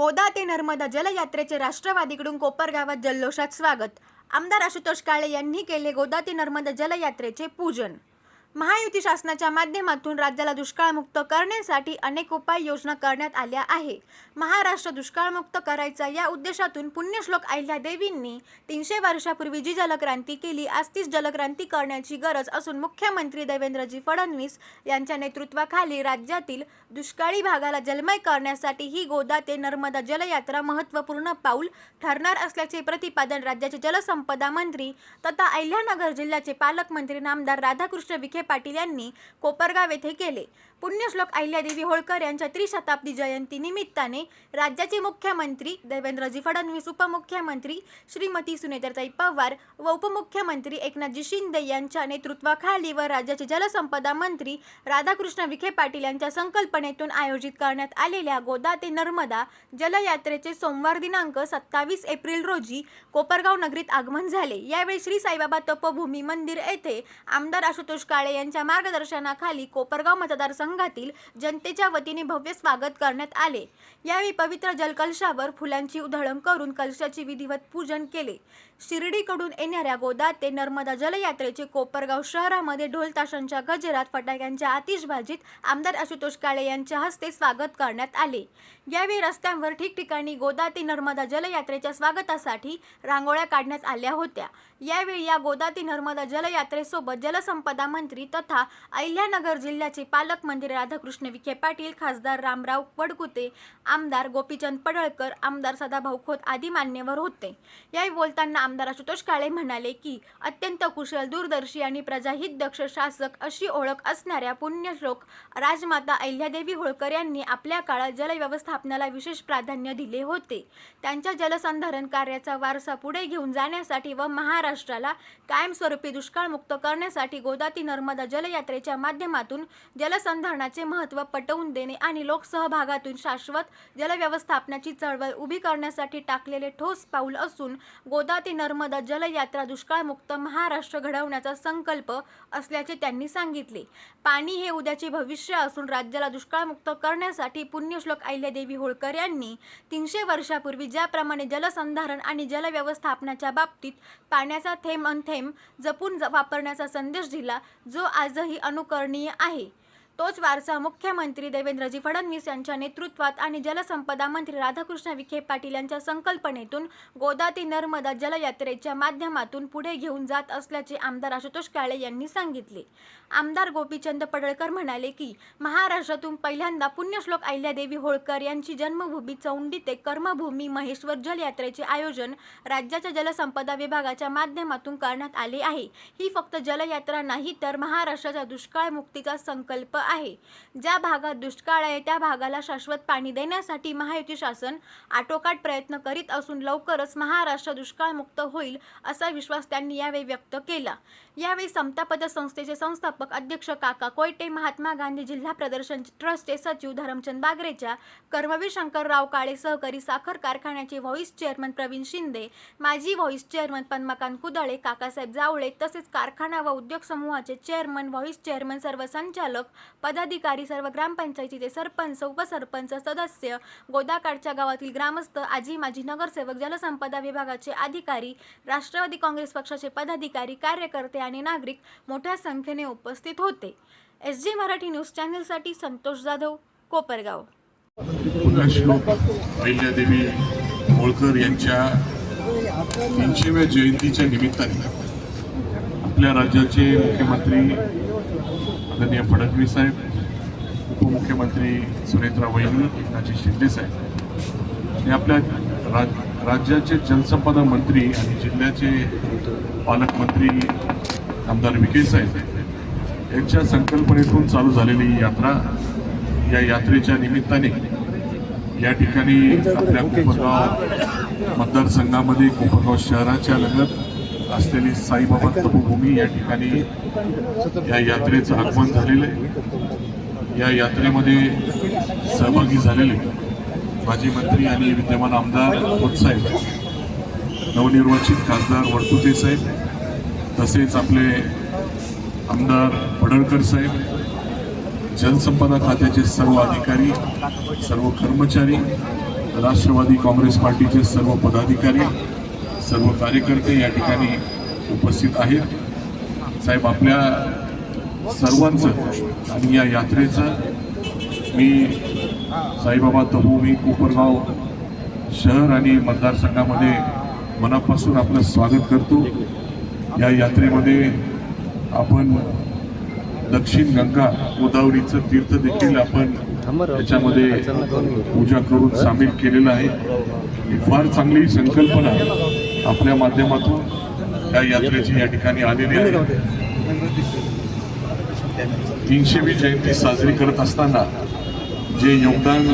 गोदा ते नर्मदा जलयात्रेचे राष्ट्रवादीकडून कोपरगावात जल्लोषात स्वागत। आमदार आशुतोष काळे यांनी केले गोदा ते नर्मदा जलयात्रेचे पूजन। महायुती शासनाच्या माध्यमातून राज्याला दुष्काळमुक्त करण्यासाठी अनेक उपाययोजना करण्यात आल्या आहे। महाराष्ट्र दुष्काळमुक्त करायचा या उद्देशातून पुण्यश्लोक अहिल्यादेवींनी 300 वर्षापूर्वी जी जलक्रांती केली, आज तीच जलक्रांती करण्याची गरज असून मुख्यमंत्री देवेंद्रजी फडणवीस यांच्या नेतृत्वाखाली राज्यातील दुष्काळी भागाला जलमय करण्यासाठी ही गोदा ते नर्मदा जलयात्रा महत्त्वपूर्ण पाऊल ठरणार असल्याचे प्रतिपादन राज्याचे जलसंपदा मंत्री तथा अहिल्यानगर जिल्ह्याचे पालकमंत्री नामदार राधाकृष्ण विखे पाटील यांनी कोपरगाव येथे केले। पुण्यश्लोक अहिल्यादेवी होळकर यांच्या त्रिशताब्दी जयंती निमित्ताने राज्याचे मुख्यमंत्री देवेंद्रजी फडणवीस, उपमुख्यमंत्री श्रीमती सुनेत्राताई पवार व उपमुख्यमंत्री एकनाथजी शिंदे यांच्या नेतृत्वाखाली व राज्याचे जलसंपदा मंत्री राधाकृष्ण विखे पाटील यांच्या संकल्पनेतून आयोजित करण्यात आलेल्या गोदा ते नर्मदा जलयात्रेचे सोमवार दिनांक 27 एप्रिल रोजी कोपरगाव नगरीत आगमन झाले। यावेळी श्री साईबाबा तपोभूमी मंदिर येथे आमदार आशुतोष काळे यांच्या मार्गदर्शनाखाली कोपरगाव मतदारसंघातील जनतेच्या वतीने भव्य स्वागत करण्यात आले। यावेळी पवित्र जलकलशावर फुलांची उधळण करून कलशाचे विधिवत पूजन केले। शिर्डीकडून येणाऱ्या गोदा ते नर्मदा जलयात्रेचे कोपरगाव शहरामध्ये ढोल ताशांच्या गजरात, फटाक्यांच्या आतिषबाजीत आमदार आशुतोष काळे यांच्या हस्ते स्वागत करण्यात आले। यावेळी रस्त्यांवर ठिकठिकाणी गोदा ते नर्मदा जलयात्रेच्या स्वागतासाठी रांगोळ्या काढण्यात आल्या होत्या। यावेळी या गोदा ते नर्मदा जलयात्रेसोबत जलसंपदा मंत्री तथा अहिल्यानगर जिल्ह्याचे पालकमंत्री राधाकृष्ण विखे पाटील, खासदार रामराव वडकुते, आमदार गोपीचंद पडळकर, आमदार सदाभाऊ खोत आदी मान्यवर होते। यावेळी बोलताना आमदार आशुतोष काळे म्हणाले की अत्यंत कुशल, दूरदर्शी आणि प्रजाहितदक्ष शासक अशी ओळख असणाऱ्या पुण्यश्लोक राजमाता अहिल्यादेवी होळकर यांनी आपल्या काळात जलव्यवस्थापनाला विशेष प्राधान्य दिले होते। त्यांच्या जलसंधारण कार्याचा वारसा पुढे घेऊन जाण्यासाठी व महाराष्ट्राला कायमस्वरूपी दुष्काळमुक्त करण्यासाठी गोदा ते नर्मदा जलयात्रेच्या माध्यमातून जलसंधारणाचे महत्त्व पटवून देणे आणि लोकसहभागातून शाश्वत जलव्यवस्थापनाची चळवळ उभी करण्यासाठी टाकलेले ठोस पाऊल असून गोदा ते नर्मदा जलयात्रा दुष्काळमुक्त महाराष्ट्र घडवण्याचा संकल्प असल्याचे त्यांनी सांगितले। पाणी हे उद्याचे भविष्य असून राज्याला दुष्काळमुक्त करण्यासाठी पुण्यश्लोक अहिल्यादेवी होळकर यांनी 300 वर्षापूर्वी ज्याप्रमाणे जलसंधारण आणि जलव्यवस्थापनाच्या बाबतीत पाण्याचा थेंब अन थेंब जपून वापरण्याचा संदेश दिला, जो आजही अनुकरणीय आहे, तोच वारसा मुख्यमंत्री देवेंद्रजी फडणवीस यांच्या नेतृत्वात आणि जलसंपदा मंत्री राधाकृष्ण विखे पाटील यांच्या संकल्पनेतून गोदा ते नर्मदा जलयात्रेच्या माध्यमातून पुढे घेऊन जात असल्याचे आमदार आशुतोष काळे यांनी सांगितले। आमदार गोपीचंद पडळकर म्हणाले की महाराष्ट्रातून पहिल्यांदा पुण्यश्लोक अहिल्यादेवी होळकर यांची जन्मभूमी चौंडी ते कर्मभूमी महेश्वर जलयात्रेचे आयोजन राज्याच्या जलसंपदा विभागाच्या माध्यमातून करण्यात आले आहे। ही फक्त जलयात्रा नाही तर महाराष्ट्राच्या दुष्काळ मुक्तीचा संकल्प आहे। ज्या भागात दुष्काळ आहे त्या भागाला शाश्वत पाणी देण्यासाठी महायुती शासन आटोकाट प्रयत्न करीत असून लवकरच महाराष्ट्र दुष्काळमुक्त होईल असा विश्वास त्यांनी यावेळी व्यक्त केला। यावेळी समता पतसंस्थेचे संस्थापक अध्यक्ष काका कोयटे, महात्मा गांधी जिल्हा प्रदर्शन ट्रस्टचे सचिव धरमचंद बागरेच्या, कर्मवीर शंकरराव काळे सहकारी साखर कारखान्याचे व्हाईस चेअरमन प्रवीण शिंदे, माजी व्हाईस चेअरमन पद्मकांत कुदळे, काकासाहेब जावळे तसेच कारखाना व उद्योग समूहाचे चेअरमन, व्हाईस चेअरमन, सर्व संचालक, पदाधिकारी, सर्व ग्रामपंचायतीचे सरपंच, उपसरपंच, सदस्य, गोदाकाठच्या गावातील ग्रामस्थ, आजी माजी नगरसेवक, जलसंपदा विभागाचे अधिकारी, राष्ट्रवादी काँग्रेस पक्षाचे पदाधिकारी, कार्यकर्ते आणि नागरिक मोठ्या संख्येने उपस्थित होते। SG मराठी न्यूज चॅनलसाठी संतोष जाधव, कोपरगाव। पुण्यश्लोक अहिल्यादेवी होळकर यांच्या 300व्या जयंतीच्या निमित्ताने आपल्या राज्याचे मुख्यमंत्री आदरणीय फडणवीस साहेब, उपमुख्यमंत्री सुनेत्रा वहिनी, एकनाथजी शिंदे साहेब आणि आपल्या राज्याचे जलसंपदा मंत्री आणि जिल्ह्याचे पालकमंत्री आमदार विखे साहेब यांच्या संकल्पनेतून चालू झालेली ही यात्रा, या यात्रेच्या निमित्ताने या ठिकाणी आपल्या कोपरगाव मतदारसंघामध्ये कोपरगाव शहराच्या लगत असलेली साईबाबा तपोभूमी या ठिकाणी या यात्रेचं आगमन झालेलं आहे। या यात्रेमध्ये सहभागी झालेले माजी मंत्री आणि विद्यमान आमदार खोत साहेब, नवनिर्वाचित खासदार वडकुते साहेब, तसेच आपले आमदार पडळकर साहेब, जलसंपदा खात्याचे सर्व अधिकारी, सर्व कर्मचारी राष्ट्रवादी काँग्रेस पार्टीचे सर्व पदाधिकारी, सर्व कार्यकर्ते या ठिकाणी उपस्थित आहेत. साहेब, आपल्या सर्वांचं आणि या यात्रेचं मी साईबाबा तपोभूमी कोपरगाव शहर आणि मतदारसंघामध्ये मनापासून आपलं स्वागत करतो. या यात्रेमध्ये आपण दक्षिण गंगा गोदावरीचं तीर्थ देखील आपण त्याच्यामध्ये पूजा करून सामील केलेलं आहे. ही फार चांगली संकल्पना आपल्या माध्यमातून या यात्रेची या ठिकाणी आलेली आहे. 300वी जयंती साजरी करत असताना जे योगदान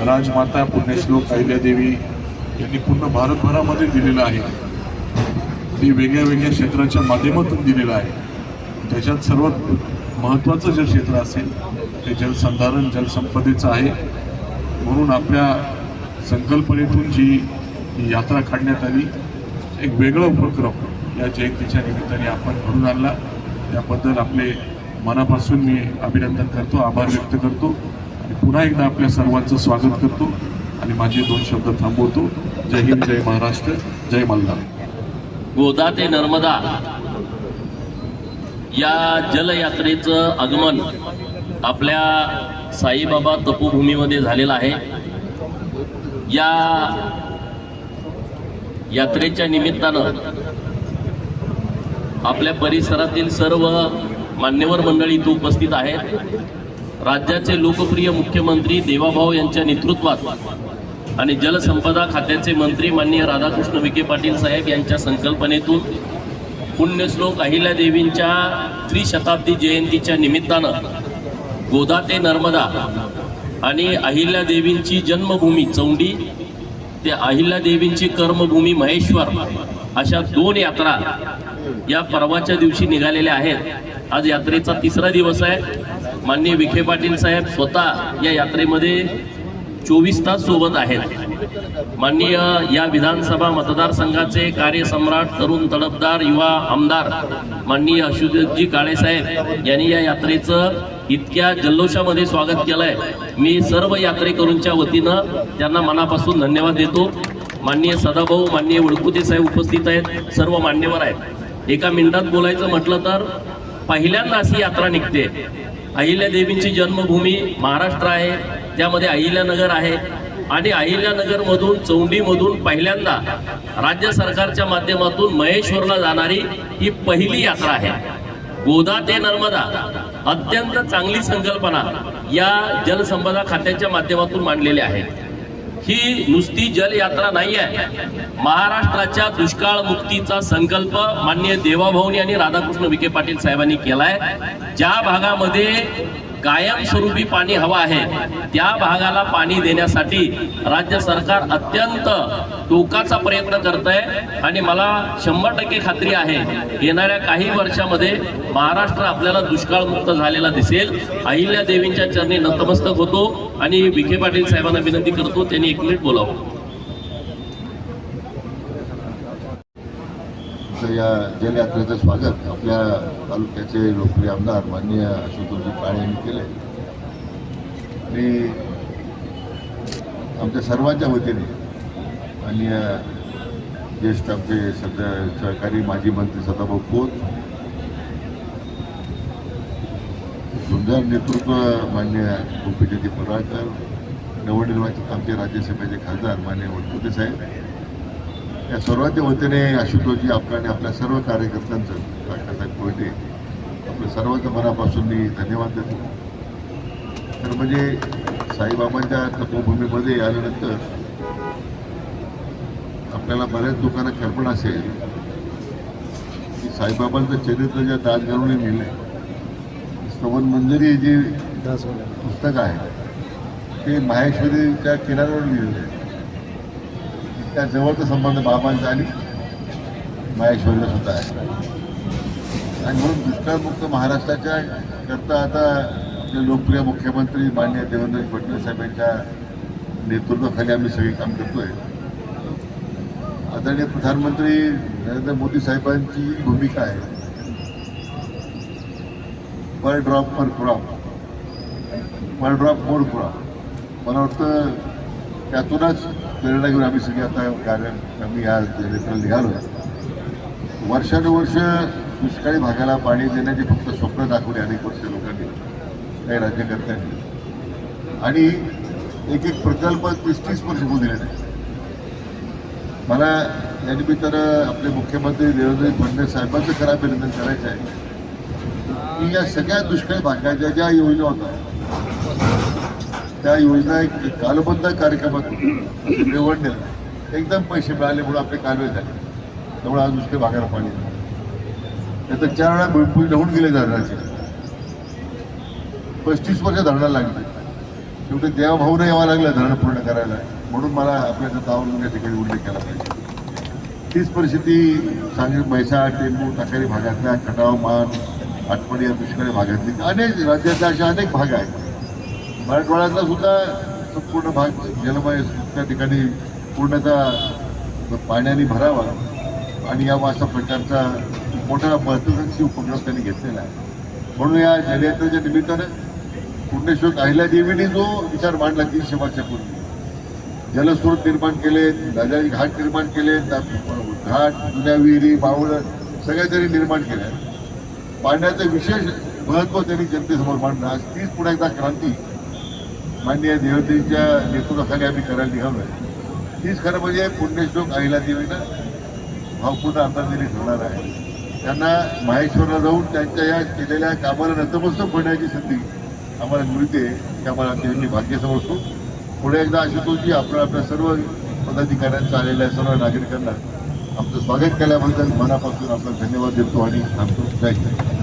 राजमाता पुण्यश्लोक अहिल्यादेवी यांनी पूर्ण भारतभरामध्ये दिलेलं आहे, ते वेगळ्या वेगळ्या क्षेत्राच्या माध्यमातून दिलेलं आहे. त्याच्यात सर्वात महत्त्वाचं जे क्षेत्र असेल ते जलसंधारण, जलसंपदेचं आहे. म्हणून आपल्या संकल्पनेतून जी ही यात्रा काढण्यात आली, एक वेगळा उपक्रम या जयंतीच्या निमित्ताने आपण घडून आणला. त्याबद्दल आपले मनापासून मी अभिनंदन करतो, आभार व्यक्त करतो आणि पुन्हा एकदा आपल्या सर्वांचं स्वागत करतो आणि माझे 2 शब्द थांबवतो. जय हिंद, जय महाराष्ट्र, जय मल्हार. गोदा ते नर्मदा या जलयात्रेचं आगमन आपल्या साईबाबा तपोभूमीमध्ये झालेलं आहे. या यात्रेच्या निमित्तानं आपल्या परिसरातील सर्व मान्यवर मंडळी इथे उपस्थित आहेत. राज्याचे लोकप्रिय मुख्यमंत्री देवाभाऊ यांच्या नेतृत्वात आणि जलसंपदा खात्याचे मंत्री माननीय राधाकृष्ण विखे पाटील साहेब यांच्या संकल्पनेतून पुण्यश्लोक अहिल्यादेवींच्या त्रिशताब्दी जयंतीच्या निमित्तानं गोदा ते नर्मदा आणि अहिल्यादेवींची जन्मभूमी चौंडी ते अहिल्यादेवींची कर्मभूमी महेश्वर अशा 2 यात्रा या पर्वाच्या दिवशी निघालेल्या आहेत. आज यात्रेचा 3रा दिवस आहे. माननीय विखे पाटील साहेब स्वतः या यात्रेमध्ये 24 तास सोबत आहेत. माननीय या विधानसभा मतदारसंघाचे कार्यसम्राट, तरुण तडफदार युवा आमदार माननीय अशोकजी काळे साहेब यांनी या यात्रेचं इतक्या जल्लोषामध्ये स्वागत केलंय. मी सर्व यात्रेकरूंच्या वतीनं त्यांना मनापासून धन्यवाद देतो. माननीय सदाभाऊ, माननीय वडकुते साहेब उपस्थित आहेत, सर्व मान्यवर आहेत. एका मिनिटात बोलायचं म्हटलं तर पहिल्यांदा अशी यात्रा निघते. अहिल्यादेवींची जन्मभूमी महाराष्ट्र आहे, त्यामध्ये अहिल्यानगर आहे आणि अहिल्यानगरमधून चौंडीमधून पहिल्यांदा राज्य सरकारच्या माध्यमातून महेश्वरला जाणारी ही पहिली यात्रा आहे. गोदा ते नर्मदा अत्यंत चांगली संकल्पना या जलसंपदा खात्याच्या माध्यमातून मांडलेली आहे. ही नुसती जलयात्रा नाही आहे, महाराष्ट्राच्या दुष्काळ मुक्तीचा संकल्प माननीय देवाभाऊनी आणि राधाकृष्ण विखे पाटील साहेबांनी केलाय. ज्या भागामध्ये कायमस्वरूपी पाणी हवं आहे त्या भागाला पाणी देण्यासाठी राज्य सरकार अत्यंत टोकाचा प्रयत्न करत आहे आणि मला 100% खात्री आहे येणाऱ्या काही वर्षामध्ये महाराष्ट्र आपल्याला दुष्काळमुक्त झालेला दिसेल. अहिल्यादेवींच्या चरणी नतमस्तक होतो आणि विखे पाटील साहेबांना विनंती करतो त्यांनी 1 मिनिट बोलावं. या जलयात्रेचं स्वागत आपल्या तालुक्याचे लोकप्रिय आमदार माननीय अशोकजी काळे यांनी केले आणि आमच्या सर्वांच्या वतीने आणि ज्येष्ठ आमचे सहकारी माजी मंत्री सदाभाऊ खोत, सुंदर नेतृत्व माननीय गोपीचंद पडळकर, नवनिर्वाचित आमचे राज्यसभेचे खासदार माननीय वडकुते साहेब, या सर्वांच्या वतीने आशुतोषजी आपल्याने आपल्या सर्व कार्यकर्त्यांचं, काकासाहेब कोयटे, आपल्या सर्वांच्या मनापासून मी धन्यवाद देतो. तर म्हणजे साईबाबांच्या तपोभूमीमध्ये आल्यानंतर आपल्याला बऱ्याच लोकांना कल्पना असेल की साईबाबांचं चरित्र ज्या दास घालून लिहिलं आहे, स्तवन मंजरी जे पुस्तक आहे ते माहेश्वरीच्या किनाऱ्यावर लिहिलेलं आहे. त्या जवळचा संबंध बाबांचा आणि माहेश्वरीला सुद्धा आहे आणि म्हणून दुष्काळमुक्त महाराष्ट्राच्या करता आता आपले लोकप्रिय मुख्यमंत्री माननीय देवेंद्र फडणवीस साहेबांच्या नेतृत्वाखाली आम्ही सगळे काम करतोय. आदरणीय प्रधानमंत्री नरेंद्र मोदी साहेबांची भूमिका आहे पर ड्रॉप पर क्रॉप, पर ड्रॉप मोर क्रॉप. मला वाटतं त्यातूनच प्रेरणा घेऊन आम्ही सगळे आता आम्ही या जनरेटरला निघालो. वर्षानुवर्ष दुष्काळी भागाला पाणी देण्याचे फक्त स्वप्न दाखवले अनेक वर्ष लोकांनी, काही राज्यकर्त्यांनी, आणि एक एक प्रकल्प 30-30 वर्ष होऊ दिले नाही. मला या निमित्तानं आपले मुख्यमंत्री देवेंद्र फडणवीस साहेबांचं खरं अभिनंदन करायचं आहे की या सगळ्या दुष्काळी भागाच्या ज्या योजना होत्या त्या योजना एक कालबद्ध कार्यक्रमातून निवडणं एकदम पैसे मिळाल्यामुळे आपले कालवे झाले. त्यामुळे आज दुष्काळी भागाला पाणी त्याचं 4 वेळा भूमिपूजन होऊन गेले धरणाचे. 35 वर्ष धरणाला लागले. शेवटी देवाभाऊनं यावं लागलं धरण पूर्ण करायला. म्हणून मला आपल्या तावरून या ठिकाणी उल्लेख केला पाहिजे. तीच परिस्थिती सांगली, म्हैसाळ, टेंबू, टाकळी भागातल्या, खटाव, मान, आटपाडी या दुष्काळी भागातली अनेक राज्यातल्या अशा अनेक भाग आहेत. मराठवाड्यातला सुद्धा संपूर्ण भाग जलमय त्या ठिकाणी पूर्णतः पाण्याने भरावा आणि या अशा प्रकारचा मोठा महत्त्वाकांक्षी उपक्रम त्यांनी घेतलेला आहे. म्हणून या जलयात्रेच्या निमित्तानं पुण्यश्लोक अहिल्यादेवीने जो विचार मांडला 300 वर्षापूर्वी, जलस्रोत निर्माण केले, नद्याचे घाट निर्माण केले, घाट, जुन्या विहिरी, बावळं सगळ्या त्यांनी निर्माण केल्या. पाण्याचं विशेष महत्त्व त्यांनी जनतेसमोर मांडलं. आज तीच पुन्हा एकदा क्रांती माननीय देवतेच्या नेतृत्वाखाली आम्ही करायला निघालो आहे. तीच खरं म्हणजे पुण्यश्लोक अहिल्यादेवीनं भावपूर्ण आदरांजली ठेवणार आहे. त्यांना माहेश्वरला जाऊन त्यांच्या या केलेल्या कामाला नतमस्तक होण्याची संधी आम्हाला मिळते, की आम्हाला त्यांनी भाग्य समजतो. पुढे एकदा आशुतोषजी आपण आपल्या सर्व पदाधिकाऱ्यांचं आलेल्या सर्व नागरिकांना आमचं स्वागत केल्याबद्दल मनापासून आपला धन्यवाद देतो आणि थांबतो. जय हिंद.